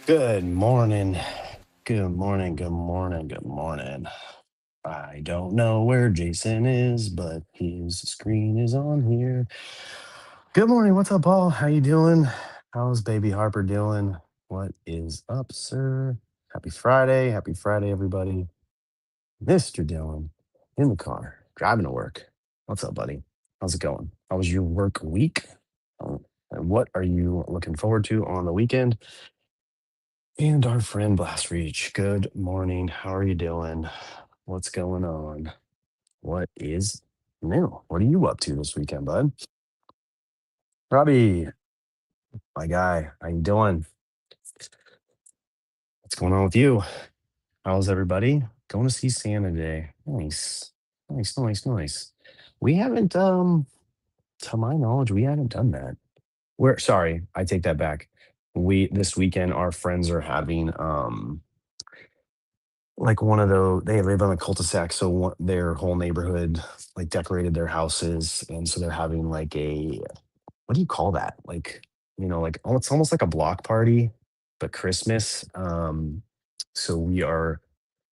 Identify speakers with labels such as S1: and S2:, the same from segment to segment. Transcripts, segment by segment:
S1: Good morning. Good morning. Good morning. Good morning. I don't know where Jason is, but his screen is on here. Good morning. What's up, Paul? How you doing? How's baby Harper doing? What is up, sir? Happy Friday. Happy Friday, everybody. Mr. Dylan in the car, driving to work. What's up, buddy? How's it going? How was your work week? And what are you looking forward to on the weekend? And our friend Blast Reach, good morning. How are you doing? What's going on? What is new? What are you up to this weekend, bud? Robbie, my guy, how you doing? What's going on with you? How's everybody? Going to see Santa today. Nice. Nice, nice, nice. We haven't, to my knowledge, we haven't done that. We're sorry, I take that back. We this weekend, our friends are having like one of those, they live on a cul-de-sac, so their whole neighborhood like decorated their houses, and so they're having like a, what do you call that? Like, like, oh, it's almost like a block party, but Christmas. So we are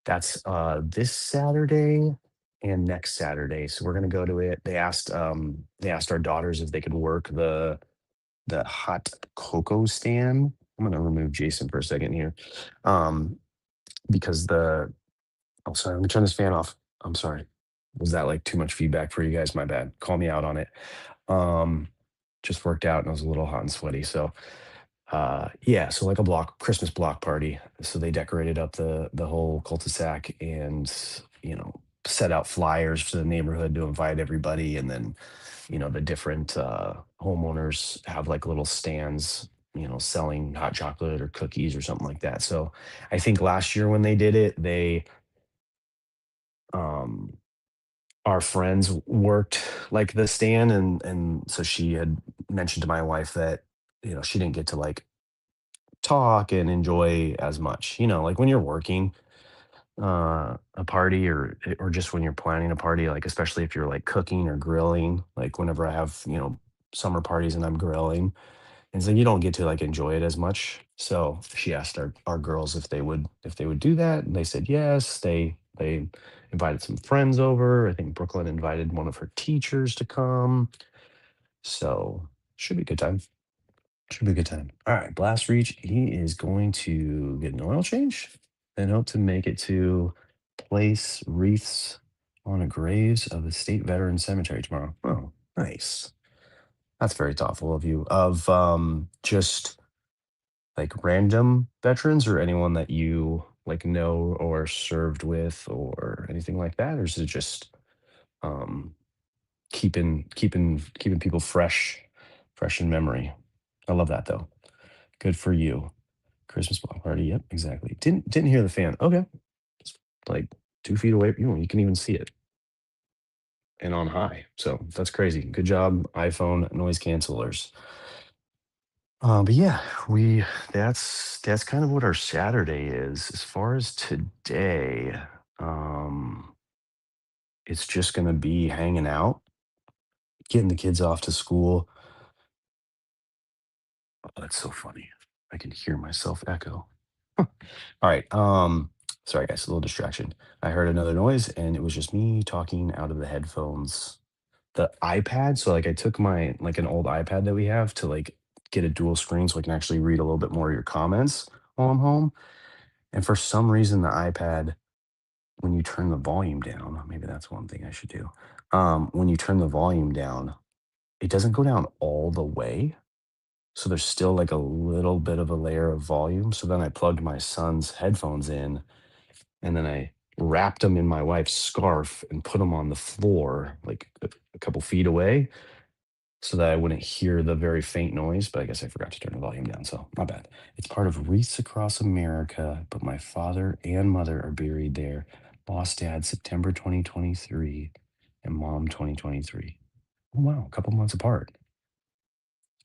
S1: that's this Saturday and next Saturday. So we're gonna go to it. They asked our daughters if they could work the hot cocoa stand. I'm gonna remove Jason for a second here. Um, because the Oh, sorry. Let me turn this fan off. I'm sorry. Was that like too much feedback for you guys? My bad. Call me out on it. Um, just worked out and I was a little hot and sweaty. So yeah, so like a Christmas block party. So they decorated up the whole cul-de-sac and set out flyers for the neighborhood to invite everybody. And then, the different homeowners have like little stands, selling hot chocolate or cookies or something like that. So I think last year when they did it, um our friends worked like the stand, and so she had mentioned to my wife that she didn't get to like talk and enjoy as much, like when you're working a party, or just when you're planning a party, like especially if you're like cooking or grilling, like whenever I have summer parties and I'm grilling, and so you don't get to like enjoy it as much. So she asked our girls if they would do that, and they said yes. They invited some friends over. I think Brooklyn invited one of her teachers to come. So should be a good time. Should be a good time. All right, Blast Reach. He is going to get an oil change and hope to make it to place wreaths on a graves of the state veteran cemetery tomorrow. Oh, nice. That's very thoughtful of you. Of just like random veterans, or anyone that you like know or served with or anything like that, or is it just um keeping people fresh in memory? I love that though. Good for you. Christmas block party. Yep, exactly. Didn't hear the fan. Okay. It's like 2 feet away. You can even see it and on high. So that's crazy. Good job, iPhone noise cancelers. But yeah, we that's kind of what our Saturday is. As far as today, um, it's just gonna be hanging out, getting the kids off to school. Oh, that's so funny. I can hear myself echo. All right. Sorry guys, a little distraction. I heard another noise and it was just me talking out of the headphones. The iPad, so like I took my like an old iPad that we have to like get a dual screen so I can actually read a little bit more of your comments while I'm home. And for some reason, the iPad, when you turn the volume down, maybe that's one thing I should do. When you turn the volume down, it doesn't go down all the way. So there's still like a little bit of a layer of volume. So then I plugged my son's headphones in, and then I wrapped them in my wife's scarf and put them on the floor, like a couple feet away, so that I wouldn't hear the very faint noise. But I guess I forgot to turn the volume down, so my bad. It's part of Wreaths Across America, but my father and mother are buried there. Lost dad September 2023, and mom 2023. Oh wow, a couple months apart.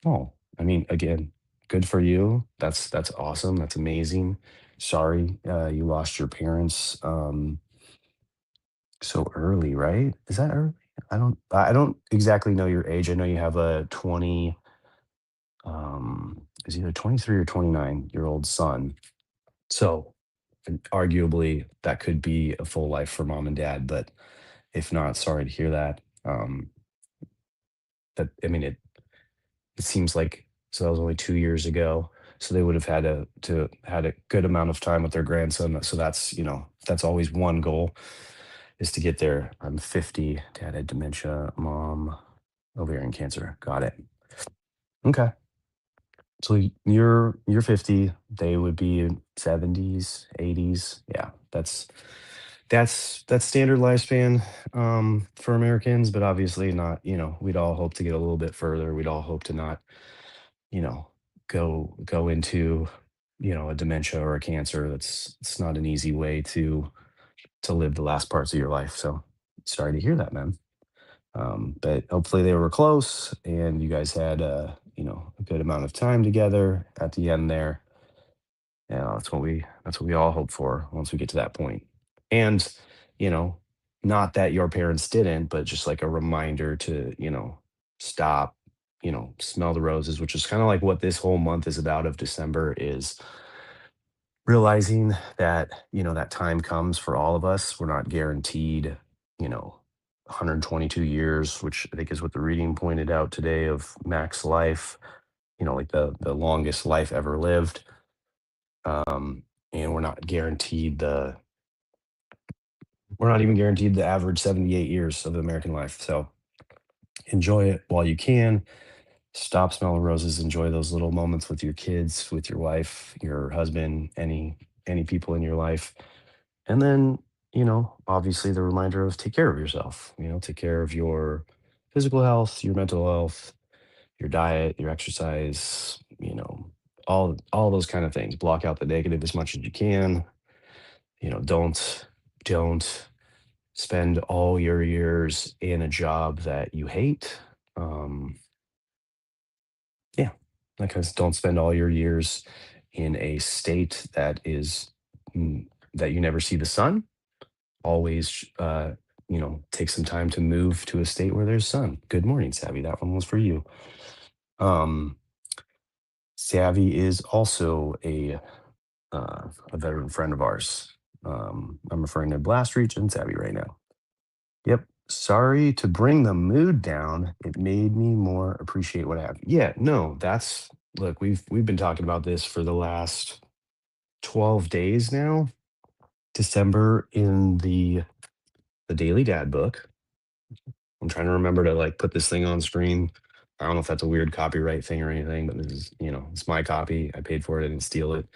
S1: Oh, I mean, again, good for you. That's awesome. That's amazing. Sorry, you lost your parents so early, right? Is that early? I don't exactly know your age. I know you have a 20. is either 23 or 29-year-old son. So, and arguably, that could be a full life for mom and dad. But if not, sorry to hear that. That I mean, it seems like so that was only 2 years ago. So they would have had to had a good amount of time with their grandson. So that's that's always one goal is to get there. I'm 50. Dad had dementia. Mom ovarian cancer. Got it. Okay. So you're 50. They would be in 70s, 80s. Yeah, that's standard lifespan for Americans, but obviously not. We'd all hope to get a little bit further. We'd all hope to not you know go into a dementia or a cancer. It's not an easy way to live the last parts of your life. So sorry to hear that, man. But hopefully they were close and you guys had a good amount of time together at the end there. Yeah, that's what we all hope for once we get to that point. And, you know, not that your parents didn't, but just like a reminder to, stop, smell the roses, which is kind of like what this whole month is about of December is realizing that, that time comes for all of us. We're not guaranteed, you know, 122 years, which I think is what the reading pointed out today of max life, like the longest life ever lived. And we're not even guaranteed the average 78 years of American life. So enjoy it while you can. Stop smelling roses. Enjoy those little moments with your kids, with your wife, your husband, any people in your life. And then, obviously the reminder of take care of yourself, take care of your physical health, your mental health, your diet, your exercise, all those kind of things. Block out the negative as much as you can. Don't spend all your years in a job that you hate. Um, yeah, because don't spend all your years in a state that you never see the sun. Always, take some time to move to a state where there's sun. Good morning, Savvy. That one was for you. Um, Savvy is also a veteran friend of ours. I'm referring to Blast Reach and Savvy right now. Yep. Sorry to bring the mood down. It made me more appreciate what I have. Yeah, no, that's look, we've been talking about this for the last 12 days now. December in the Daily Dad book. I'm trying to remember to like put this thing on screen. I don't know if that's a weird copyright thing or anything, but this is, it's my copy. I paid for it. I didn't steal it.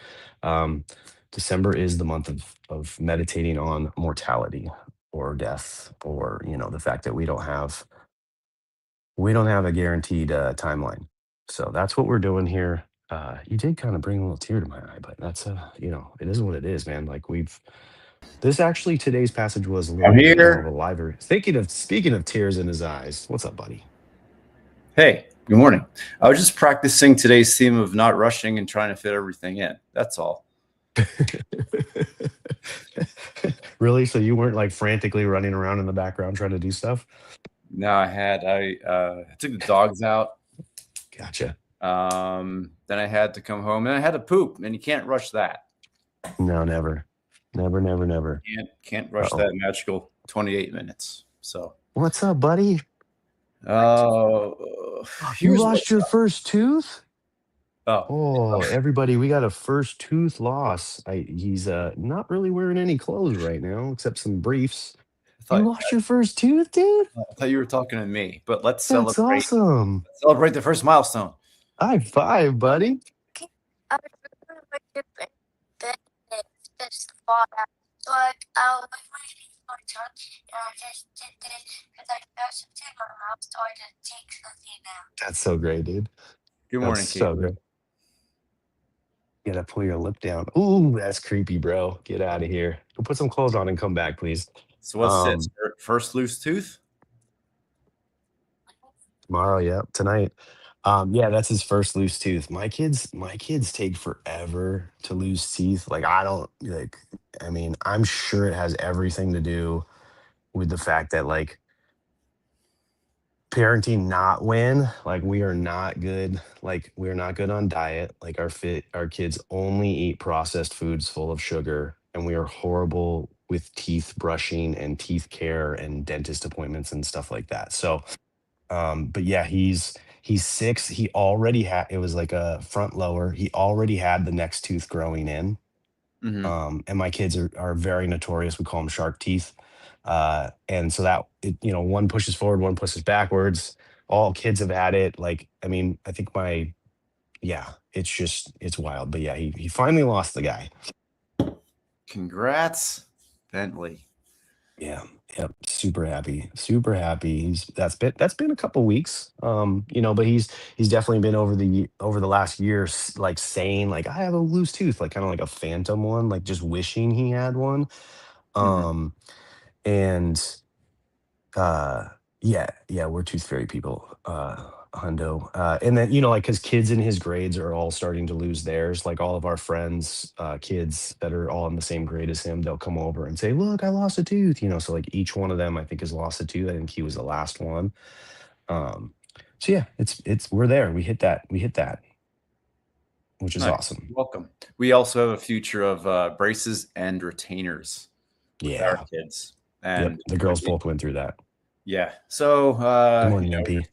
S1: Um, December is the month of meditating on mortality or death, or the fact that we don't have a guaranteed timeline. So that's what we're doing here. You did kind of bring a little tear to my eye, but that's it is what it is, man. Like this actually today's passage was a
S2: I'm
S1: little bit more of a
S2: here.
S1: liver. Speaking of tears in his eyes, what's up, buddy?
S2: Hey, good morning. I was just practicing today's theme of not rushing and trying to fit everything in. That's all.
S1: Really? So you weren't like frantically running around in the background trying to do stuff?
S2: Now I took the dogs out.
S1: Gotcha.
S2: Then I had to come home and I had to poop, and you can't rush that.
S1: No, never. Never, never, never.
S2: Can't rush
S1: Uh-oh.
S2: that magical 28 minutes. So,
S1: What's up, buddy?
S2: uh,
S1: You
S2: here's
S1: lost
S2: what's
S1: your
S2: up.
S1: first tooth?
S2: Oh,
S1: Oh, everybody, we got a first tooth loss. He's not really wearing any clothes right now except some briefs.
S2: I
S1: You
S2: thought
S1: lost your first tooth, dude?
S2: I thought you were talking to me, but let's
S1: That's
S2: celebrate.
S1: awesome.
S2: Celebrate the first milestone.
S1: High five, buddy. That's so great, dude.
S2: Good
S1: That's
S2: morning,
S1: so
S2: Keith.
S1: great. You gotta pull your lip down. Ooh, that's creepy, bro. Get out of here. Go put some clothes on and come back, please.
S2: So what's this?
S1: Um,
S2: First loose tooth?
S1: Tomorrow, yeah, tonight. Yeah, that's his first loose tooth. My kids take forever to lose teeth. Like I don't like. I mean, I'm sure it has everything to do with the fact that like parenting not win. Like we are not good. Like we're not good on diet. Like our kids only eat processed foods full of sugar, and we are horrible with teeth brushing and teeth care and dentist appointments and stuff like that. So but yeah, he's 6. He already had, it was like a front lower. He already had the next tooth growing in.
S2: Hmm.
S1: And my kids are very notorious. We call them shark teeth. And so that one pushes forward, one pushes backwards. All kids have had it. Like, I mean, I think yeah, it's wild. But yeah, he finally lost the guy.
S2: Congrats, Bentley.
S1: Yeah. Yep. Super happy. Super happy. That's been a couple weeks. But he's definitely been over the last year, like saying like I have a loose tooth, like kind of like a phantom one, like just wishing he had one.
S2: Hmm.
S1: Um, and uh yeah, we're tooth fairy people, hundo. And then like because kids in his grades are all starting to lose theirs, like all of our friends, kids that are all in the same grade as him, they'll come over and say, look, I lost a tooth, so like each one of them I think has lost a tooth. I think he was the last one. um so yeah, it's we're there, we hit that, which is
S2: Nice.
S1: awesome.
S2: Welcome. We also have a future of braces and retainers with our
S1: Yeah.
S2: kids.
S1: Yep,
S2: And
S1: the girls both went through that.
S2: yeah. So
S1: Good
S2: we're
S1: morning,
S2: gonna
S1: MP.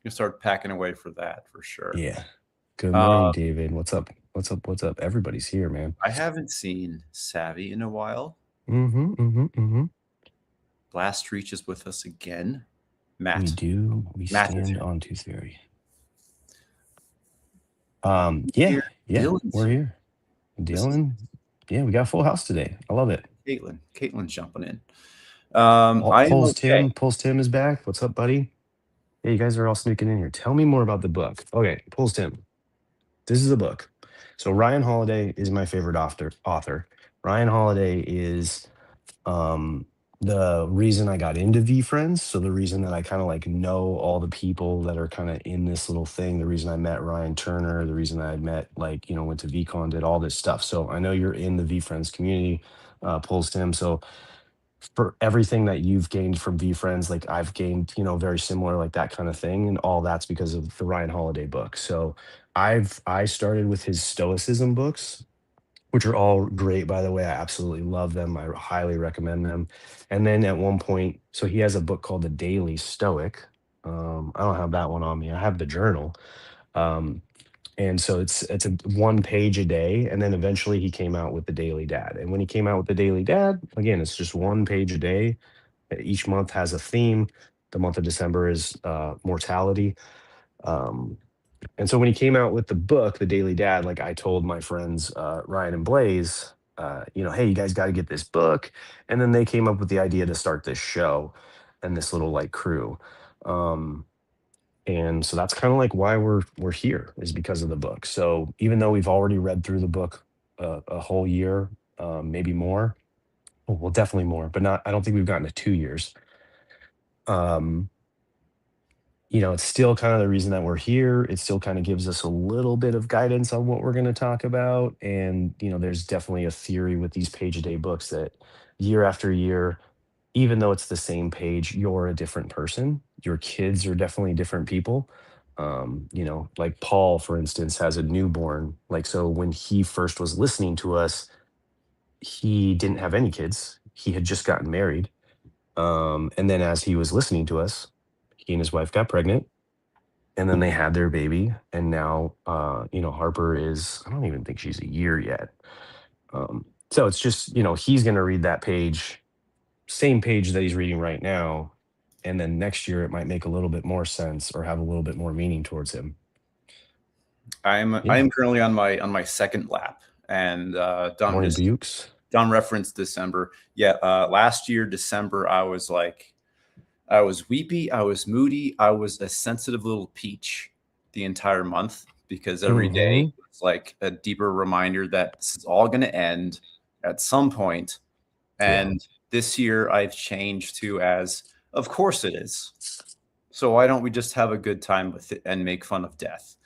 S2: start packing away for that for sure.
S1: Yeah. Good
S2: Uh,
S1: morning, David. What's up? What's up? Everybody's here, man.
S2: I haven't seen Savvy in a while.
S1: Mm-hmm, mm-hmm, mm-hmm.
S2: Blast reaches with us again.
S1: We
S2: Matt.
S1: do. We
S2: Matt is
S1: stand
S2: here.
S1: on Tooth Fairy.
S2: Here.
S1: Yeah, yeah,
S2: Dylan's
S1: we're
S2: here.
S1: here.
S2: This is
S1: Dylan. Yeah, we got a full house today. I love it.
S2: Caitlin. Caitlin's jumping in.
S1: All,
S2: I am
S1: Pulls
S2: okay.
S1: Tim. Pulls Tim is back. What's up, buddy? Yeah, you guys are all sneaking in here. Tell me more about the book. Okay, Pulls Tim. This is a book. So Ryan Holiday is my favorite author. Ryan Holiday is um the reason I got into VFriends. So the reason that I kind of like know all the people that are kind of in this little thing, the reason I met Ryan Turner, the reason I met, like, went to VCon, did all this stuff. So I know you're in the VFriends community, pulls Tim. So for everything that you've gained from VFriends, like I've gained, very similar, like that kind of thing. And all that's because of the Ryan Holiday book. So I started with his Stoicism books, which are all great, by the way. I absolutely love them. I highly recommend them. And then at one point, so he has a book called The Daily Stoic. I don't have that one on me. I have the journal. Um, and so it's a one page a day. And then eventually he came out with the Daily Dad. And when he came out with the Daily Dad, again, it's just one page a day. Each month has a theme. The month of December is mortality. Um, and so when he came out with the book, The Daily Dad, like I told my friends, Ryan and Blaze, hey, you guys got to get this book. And then they came up with the idea to start this show and this little like crew. Um, and so that's kind of like why we're here, is because of the book. So even though we've already read through the book a whole year, maybe more, well, definitely more, but not. I don't think we've gotten to 2 years. Um, it's still kind of the reason that we're here. It still kind of gives us a little bit of guidance on what we're going to talk about. And, there's definitely a theory with these page a day books that year after year, even though it's the same page, you're a different person. Your kids are definitely different people. Like Paul, for instance, has a newborn. Like, so when he first was listening to us, he didn't have any kids. He had just gotten married. And then as he was listening to us, he and his wife got pregnant, and then they had their baby. And now Harper is, I don't even think she's a year yet. So it's just, he's going to read that page, same page that he's reading right now, and then next year it might make a little bit more sense or have a little bit more meaning towards him.
S2: I
S1: Yeah.
S2: am currently on my second lap, and Don
S1: Morning,
S2: just
S1: Bukes.
S2: Don referenced December. Yeah, last year December I was weepy, I was moody, I was a sensitive little peach the entire month because every day
S1: Mm-hmm.
S2: was like a deeper reminder that this is all going to end at some point.
S1: Yeah.
S2: And this year I've changed to as, of course it is. So why don't we just have a good time with it and make fun of death?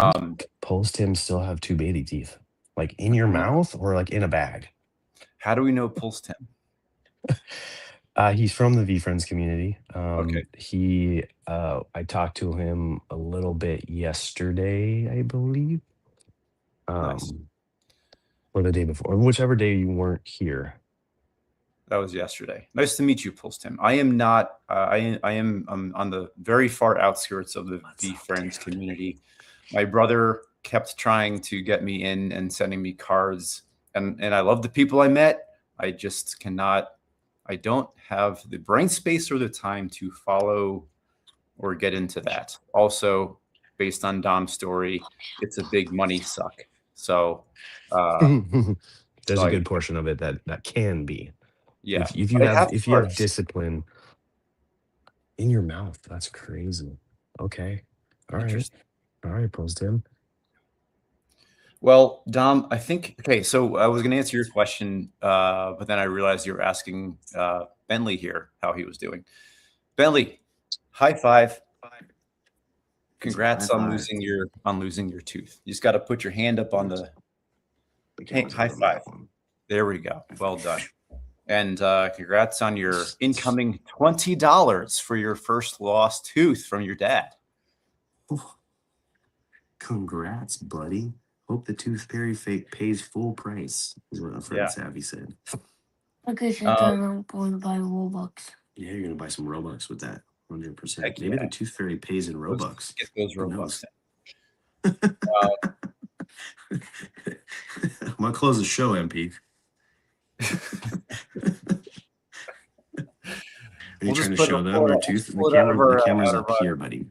S1: How does
S2: Um,
S1: Pulse Tim still have two baby teeth? Like in your
S2: I don't know.
S1: mouth or like in a bag?
S2: How do we know Pulse Tim?
S1: He's from the V Friends community.
S2: Okay,
S1: I talked to him a little bit yesterday, I believe,
S2: nice.
S1: um, or the day before, or whichever day you weren't here.
S2: That was yesterday. Nice to meet you, Pulse Tim. I am not. I am on the very far outskirts of the
S1: What's
S2: V
S1: up,
S2: Friends
S1: dude?
S2: community. My brother kept trying to get me in and sending me cards, and I love the people I met. I just cannot. I don't have the brain space or the time to follow or get into that. Also, based on Dom's story, it's a big money suck. So, uh,
S1: There's
S2: so
S1: a
S2: I,
S1: good portion of it that can be.
S2: yeah,
S1: If
S2: but I have
S1: if you have
S2: cards.
S1: discipline in your mouth, that's crazy. Okay. All right.
S2: Interesting.
S1: All right, pros Tim.
S2: Well, Dom, I think okay. So I was going to answer your question, but then I realized you were asking Bentley here how he was doing. Bentley, high five!
S1: He's like high
S2: Congrats
S1: five.
S2: on losing your tooth. You just got to put your hand up on the
S1: The camera's
S2: high
S1: not on
S2: five.
S1: that one.
S2: There we go.
S1: High
S2: Well
S1: five.
S2: done. And congrats on your incoming $20 for your first lost tooth from your dad.
S1: Oh, congrats, buddy. Hope the tooth fairy pays full price, is what a friend
S2: Yeah.
S1: Savvy said.
S3: Okay, since
S2: Um,
S3: I don't going to buy Robux.
S1: Yeah, you're gonna buy some Robux with that. 100%.
S2: heck
S1: Maybe
S2: yeah.
S1: the tooth fairy pays in
S2: Let's
S1: Robux.
S2: get those
S1: Who
S2: Robux
S1: knows?
S2: in. Uh,
S1: I'm gonna close the show, MP. Are you
S2: we'll
S1: trying
S2: just
S1: to show them your
S2: we'll
S1: tooth?
S2: just pull it out of
S1: The
S2: out
S1: camera's
S2: of
S1: up here, buddy.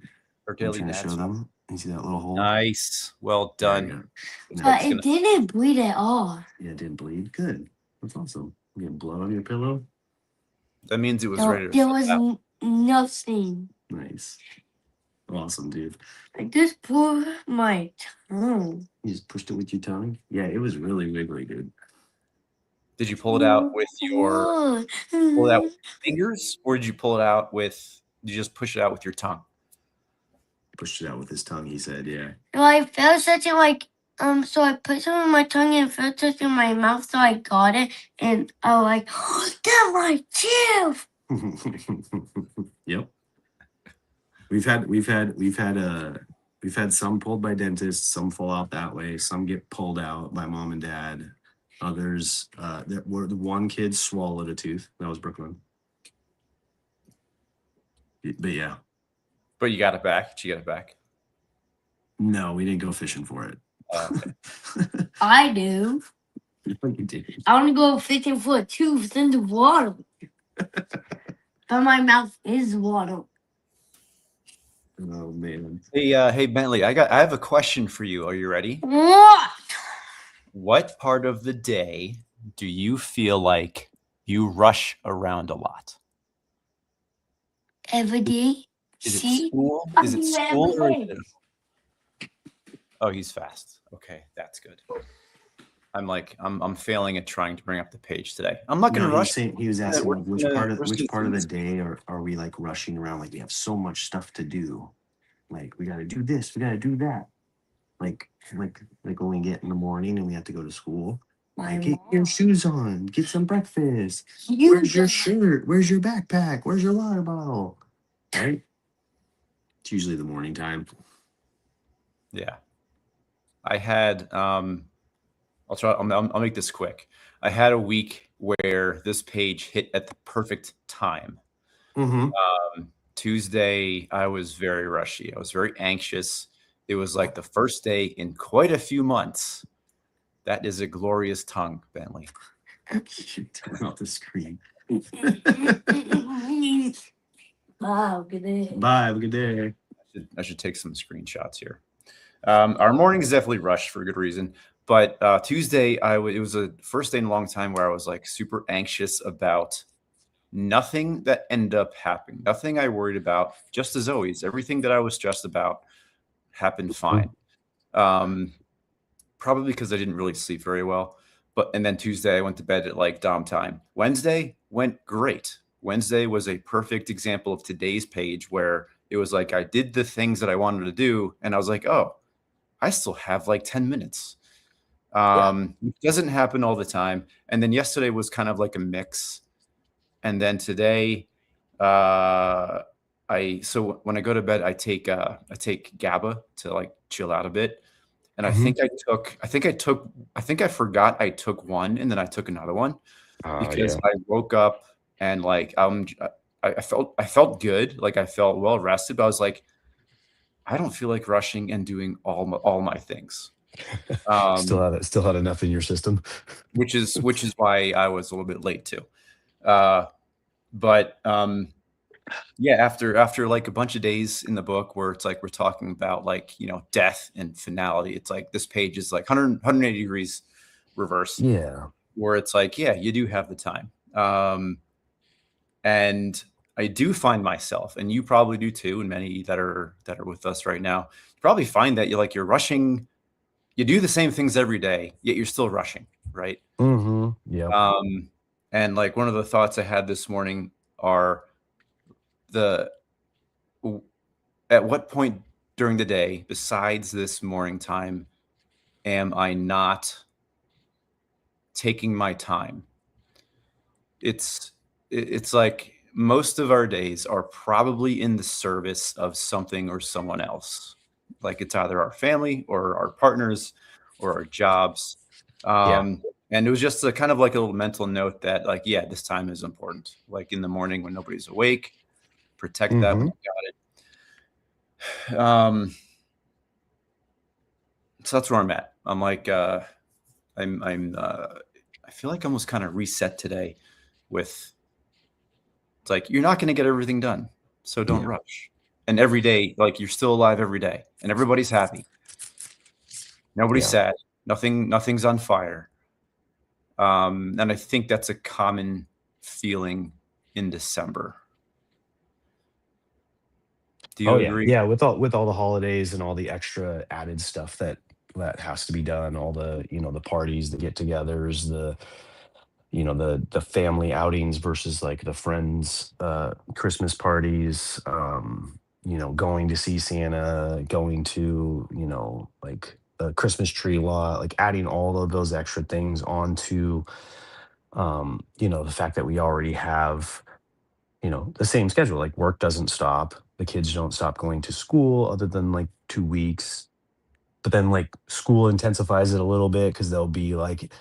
S2: our
S1: Are you
S2: daily
S1: trying to show
S2: dads one.
S1: them? You see that little hole?
S2: Nice. Well
S1: There you
S2: done.
S1: go.
S2: Looks like
S3: But
S2: it's
S3: it
S2: gonna.
S3: didn't bleed at all.
S1: Yeah, it didn't bleed. Good. That's awesome. You get blood on your pillow?
S2: That means it was
S3: No,
S2: ready to
S3: there
S2: fall
S3: was
S2: out.
S3: nothing.
S1: Nice. Awesome, dude.
S3: I just pulled my tongue.
S1: You just pushed it with your tongue? Yeah, it was really wiggly, dude.
S2: Did you pull it out with your pull it out with your fingers, or did you pull it out with? Did you just push it out with your tongue?
S1: Pushed it out with his tongue, he said, yeah.
S3: No, I felt something like so I put some in my tongue and felt something in my mouth, so I got it and I was like, that's my tooth.
S1: Yep. We've had some pulled by dentists, some fall out that way, some get pulled out by mom and dad. Others, that were the one kid swallowed a tooth. That was Brooklyn. But yeah,
S2: But you got it back. Did you get it back?
S1: no, we didn't go fishing for it.
S2: Okay.
S3: I do.
S1: No, you didn't.
S3: I want to go fishing for a tooth in the water. But my mouth is water.
S1: Oh man.
S2: Hey Bentley, I have a question for you. Are you ready?
S3: What?
S2: What part of the day do you feel like you rush around a lot?
S3: Every day?
S2: Is it
S3: See?
S2: school?
S3: I
S2: Is it
S3: do
S2: school or is
S3: every
S2: it? Oh, he's fast. Okay, that's good. I'm failing at trying to bring up the page today. I'm not
S1: No,
S2: gonna rush.
S1: he was asking
S2: We're
S1: like,
S2: just gonna- we're just
S1: which
S2: gonna
S1: part
S2: do
S1: of the
S2: this.
S1: day are we like rushing around? Like we have so much stuff to do. Like we gotta do this, we gotta do that. Like when we get in the morning and we have to go to school.
S3: My
S1: Like, get your
S3: mom.
S1: shoes on, get some breakfast.
S3: You
S1: Where's your
S3: got-
S1: shirt? Where's your backpack? Where's your water bottle? Right? It's usually the morning time.
S2: Yeah. I had I'll try I'll make this quick. I had a week where this page hit at the perfect time.
S1: Mm-hmm.
S2: Tuesday, I was very rushy. I was very anxious. It was like the first day in quite a few months. That is a glorious tongue, Bentley.
S1: Turn off the screen.
S3: Wow, good day.
S1: Bye. Have a good day.
S2: I should take some screenshots here. Our morning is definitely rushed for a good reason. But Tuesday, it was a first day in a long time where I was like super anxious about nothing that ended up happening, nothing I worried about. Just as always, everything that I was stressed about happened fine. Probably because I didn't really sleep very well. And then Tuesday, I went to bed at like Dom time. Wednesday went great. Wednesday was a perfect example of today's page where it was like I did the things that I wanted to do, and I was like, oh, I still have like 10 minutes. It doesn't happen all the time. And then yesterday was kind of like a mix. and then today, uh, so when I go to bed, I take GABA to like chill out a bit, and
S1: Mhm.
S2: I think I forgot I took one, and then I took another one because
S1: Yeah.
S2: I woke up and like I felt good, like I felt well rested, but I was like, I don't feel like rushing and doing all my things. Um,
S1: Still had enough in your system.
S2: which is why I was a little bit late too. Uh, but yeah, after like a bunch of days in the book where it's like we're talking about like, death and finality, it's like this page is like 180 degrees reverse,
S1: Yeah.
S2: where it's like, yeah, you do have the time. And I do find myself, and you probably do too, and many that are with us right now, you probably find that you're rushing. You do the same things every day, yet you're still rushing, right?
S1: Mhm. Yep.
S2: Um, and like one of the thoughts I had this morning are the at what point during the day, besides this morning time, am I not taking my time? It's it's like most of our days are probably in the service of something or someone else. Like it's either our family or our partners or our jobs.
S1: Yeah.
S2: And it was just a kind of like a little mental note that like, yeah, this time is important. Like in the morning when nobody's awake, protect that when
S1: Mhm.
S2: you got it. So that's where I'm at. I'm like, I feel like I almost kind of reset today with it's like you're not going to get everything done, so don't
S1: Yeah.
S2: rush. And every day, like you're still alive every day, and everybody's happy. Nobody's
S1: Yeah.
S2: sad. Nothing's on fire. And I think that's a common feeling in December. Do
S1: Oh
S2: you
S1: yeah.
S2: agree?
S1: Yeah, with all the holidays and all the extra added stuff that has to be done, all the, the parties, the get-togethers, the family outings versus like the friends Christmas parties, going to see Santa, going to, like the Christmas tree lot, like adding all of those extra things onto the fact that we already have the same schedule. Like work doesn't stop. The kids don't stop going to school other than like 2 weeks. But then like school intensifies it a little bit because there'll be like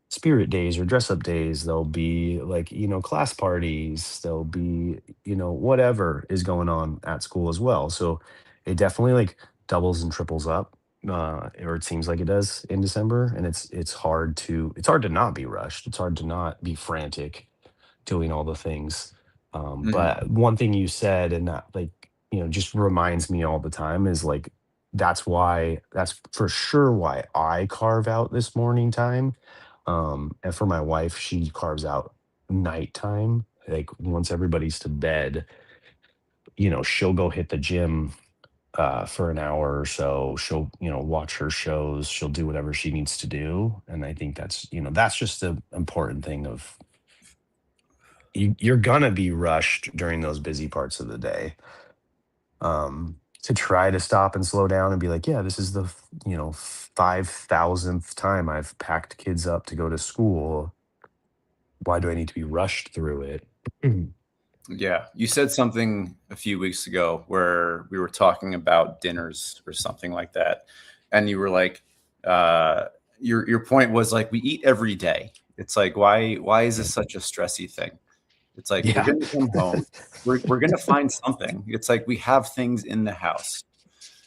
S1: spirit days or dress up days. There'll be like, class parties. There'll be, whatever is going on at school as well. So it definitely like doubles and triples up. Or it seems like it does in December. And it's hard to not be rushed. It's hard to not be frantic doing all the things.
S2: Mhm.
S1: But one thing you said, and that like, just reminds me all the time is like, that's for sure why I carve out this morning time. And for my wife, she carves out nighttime. Like once everybody's to bed, she'll go hit the gym for an hour or so. She'll, watch her shows. She'll do whatever she needs to do. And I think that's just the important thing of you're gonna be rushed during those busy parts of the day. To try to stop and slow down and be like, yeah, this is the 5,000th time I've packed kids up to go to school. Why do I need to be rushed through it? Mhm.
S2: Yeah, you said something a few weeks ago where we were talking about dinners or something like that, and you were like, your point was like we eat every day. It's like why is this
S1: Yep.
S2: such a stressy thing? It's like we're
S1: Yeah.
S2: gonna come home, we're gonna find something. It's like we have things in the house.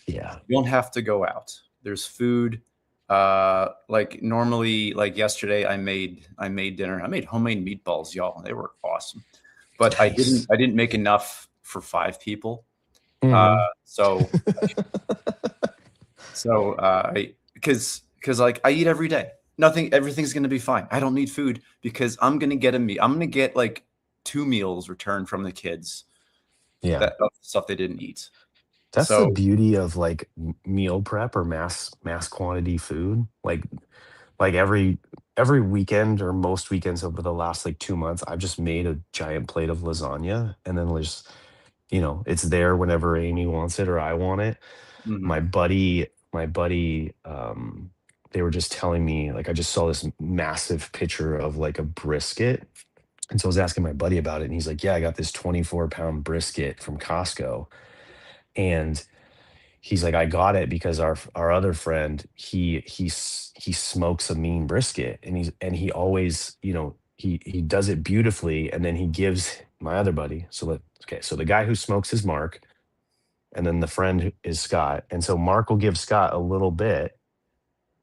S1: Yeah.
S2: You don't have to go out. There's food. Like normally, like yesterday, I made dinner. I made homemade meatballs, y'all. They were awesome, but I didn't
S1: Nice.
S2: I didn't make enough for 5 people. Uh,
S1: Mhm.
S2: so I because like I eat every day. Everything's gonna be fine. I don't need food because I'm gonna get a meal. I'm gonna get like 2 meals returned from the kids
S1: Yeah.
S2: that of stuff they didn't eat.
S1: That's the
S2: So
S1: beauty of like meal prep or mass quantity food. Like every weekend or most weekends over the last like 2 months, I've just made a giant plate of lasagna and then just, it's there whenever Amy wants it or I want it.
S2: mhm.
S1: My buddy, they were just telling me, like, I just saw this massive picture of like a brisket. And so I was asking my buddy about it, and he's like, "Yeah, I got this 24-pound brisket from Costco." And he's like, "I got it because our other friend, he smokes a mean brisket, and he always, he does it beautifully, and then he gives my other buddy." So the guy who smokes is Mark, and then the friend is Scott. And so Mark will give Scott a little bit,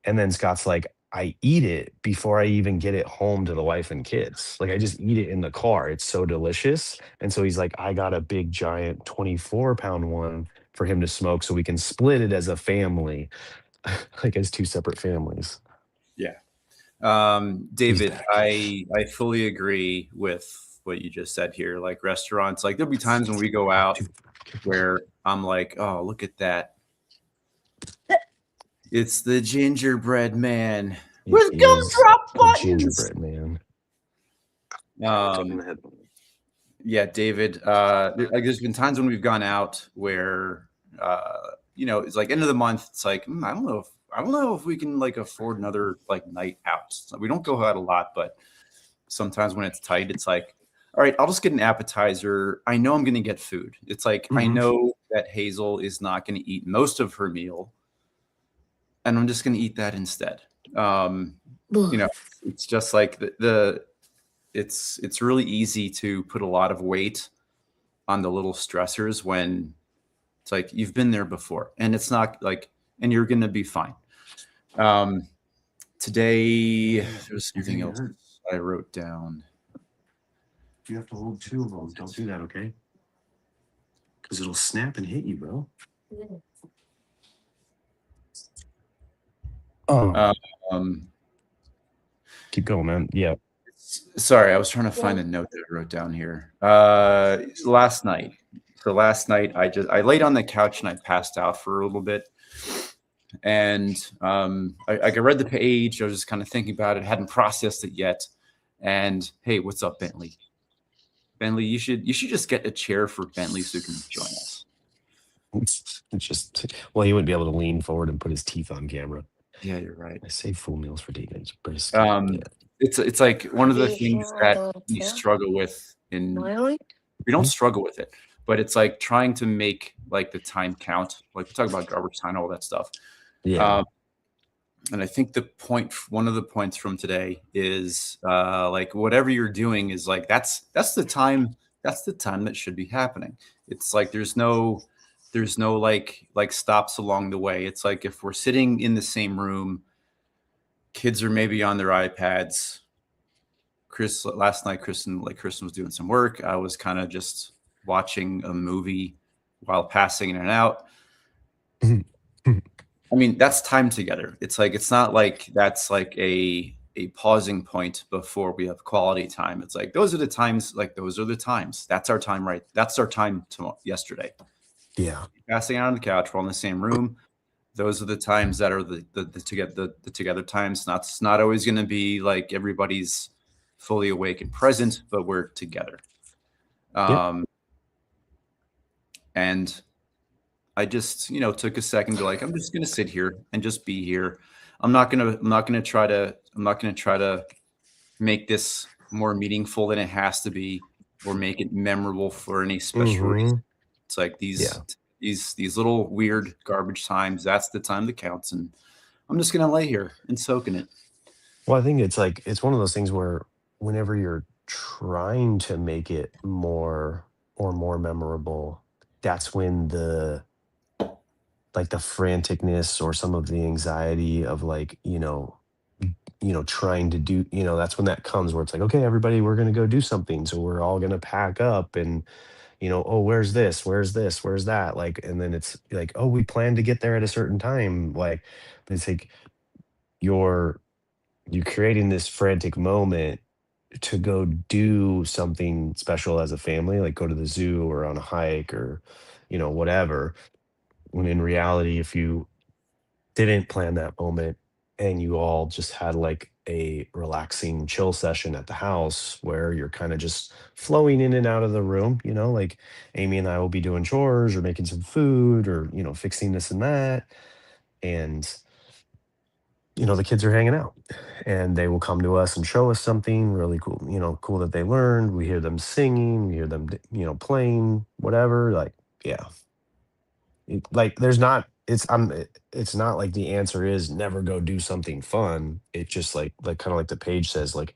S1: and then Scott's like, "I eat it before I even get it home to the wife and kids. Like, I just eat it in the car. It's so delicious." And so he's like, "I got a big giant 24-pound one for him to smoke so we can split it as a family," like as two separate families.
S2: Yeah.
S1: He's
S2: David,
S1: back.
S2: I fully agree with what you just said here. Like restaurants, like there'll be times when we go out where I'm like, oh, look at that. It's the gingerbread man
S1: It
S2: with
S1: is
S2: gumdrop
S1: the
S2: buttons.
S1: gingerbread man.
S2: Um, yeah, David. Like there's been times when we've gone out where it's like end of the month. It's like I don't know if we can like afford another like night out. So we don't go out a lot, but sometimes when it's tight, it's like, all right, I'll just get an appetizer. I know I'm going to get food. It's like I
S1: Mhm.
S2: know that Hazel is not going to eat most of her meal, and I'm just going to eat that instead. Um, you know, it's just like it's really easy to put a lot of weight on the little stressors when it's like you've been there before, and it's not like, and you're going to be fine. Um, Today, there's
S1: You're gonna
S2: something
S1: get
S2: else
S1: hurt.
S2: I wrote down.
S1: You have to hold two of them. Don't do that, okay? Because it'll snap and hit you, bro. Oh,
S2: Um,
S1: keep going, man. Yeah.
S2: Sorry, I was trying to find a note that I wrote down here. Last night. So last night, I laid on the couch and I passed out for a little bit, and I read the page. I was just kind of thinking about it, hadn't processed it yet. And hey, what's up, Bentley? Bentley, you should just get a chair for Bentley so he can join us.
S1: It's just, well, he wouldn't be able to lean forward and put his teeth on camera.
S2: Yeah, you're right.
S1: I save full meals for David's brisket.
S2: Um,
S1: Yeah.
S2: it's like one of the things that we struggle with we don't
S1: Mhm.
S2: struggle with it, but it's like trying to make like the time count. Like we talk about garbage time, all that stuff.
S1: Yeah.
S2: Um, and I think one of the points from today is like whatever you're doing is like that's the time that should be happening. It's like there's no like stops along the way. It's like if we're sitting in the same room, kids are maybe on their iPads. Last night, Kristen was doing some work. I was kind of just watching a movie while passing in and out. I mean, that's time together. It's like it's not like that's like a pausing point before we have quality time. It's like those are the times. Like those are the times. That's our time, right? That's our time tomorrow. Yesterday,
S1: Yeah.
S2: passing out on the couch. We're all in the same room. Those are the times that are the together times. It's not always going to be like everybody's fully awake and present, but we're together.
S1: Yep.
S2: Um, and I just took a second to like I'm just going to sit here and just be here. I'm not going to try to make this more meaningful than it has to be or make it memorable for any special reason.
S1: Mm-hmm.
S2: It's like
S1: Yeah.
S2: these little weird garbage times. That's the time that counts, and I'm just gonna lay here and soak in it.
S1: Well, I think it's like, it's one of those things where whenever you're trying to make it more memorable, that's when the franticness or some of the anxiety of like, trying to do, that's when that comes where it's like, okay, everybody, we're going to go do something. So we're all going to pack up and, oh, where's this? Where's this? Where's that? Like, and then it's like, oh, we plan to get there at a certain time. Like, but it's like you're, you're creating this frantic moment to go do something special as a family, like go to the zoo or on a hike or, whatever. When in reality, if you didn't plan that moment and you all just had like a relaxing chill session at the house where you're kind of just flowing in and out of the room, like Amy and I will be doing chores or making some food or, fixing this and that. And the kids are hanging out, and they will come to us and show us something really cool, cool that they learned. We hear them singing, we hear them, playing, whatever. Like, yeah, like there's not, it's not like the answer is never go do something fun. It just like kind of like the page says, like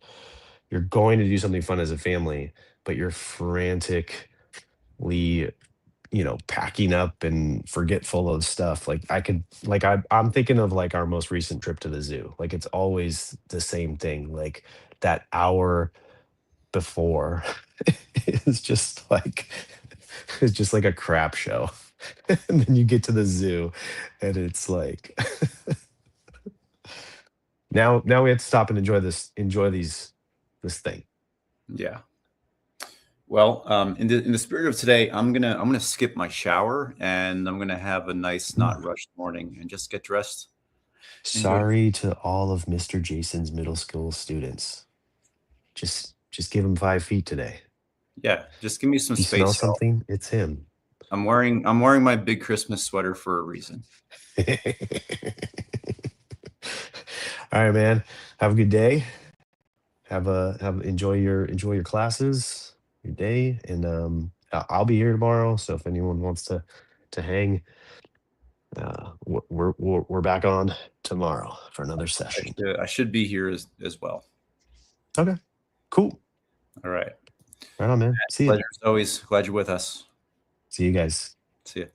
S1: you're going to do something fun as a family, but you're frantically, packing up and forgetful of stuff. Like I'm thinking of like our most recent trip to the zoo. Like it's always the same thing. Like that hour before is just like it's just like a crap show. And then you get to the zoo and it's like now we have to stop and enjoy this thing.
S2: Yeah. Well, in the spirit of today, I'm gonna skip my shower and I'm gonna have a nice, not rushed morning and just get dressed. Enjoy.
S1: Sorry to all of Mr. Jason's middle school students. Just give him 5 feet today.
S2: Yeah, just give me some
S1: If you smell
S2: space, y'all.
S1: something, it's him.
S2: I'm wearing my big Christmas sweater for a reason.
S1: All right, man. Have a good day. Enjoy your classes, your day, and I'll be here tomorrow. So if anyone wants to hang, we're back on tomorrow for another session.
S2: I should be here as well.
S1: Okay, cool.
S2: All right.
S1: Right on, man. See you.
S2: Pleasure as always. Glad you're with us.
S1: See you guys.
S2: See you.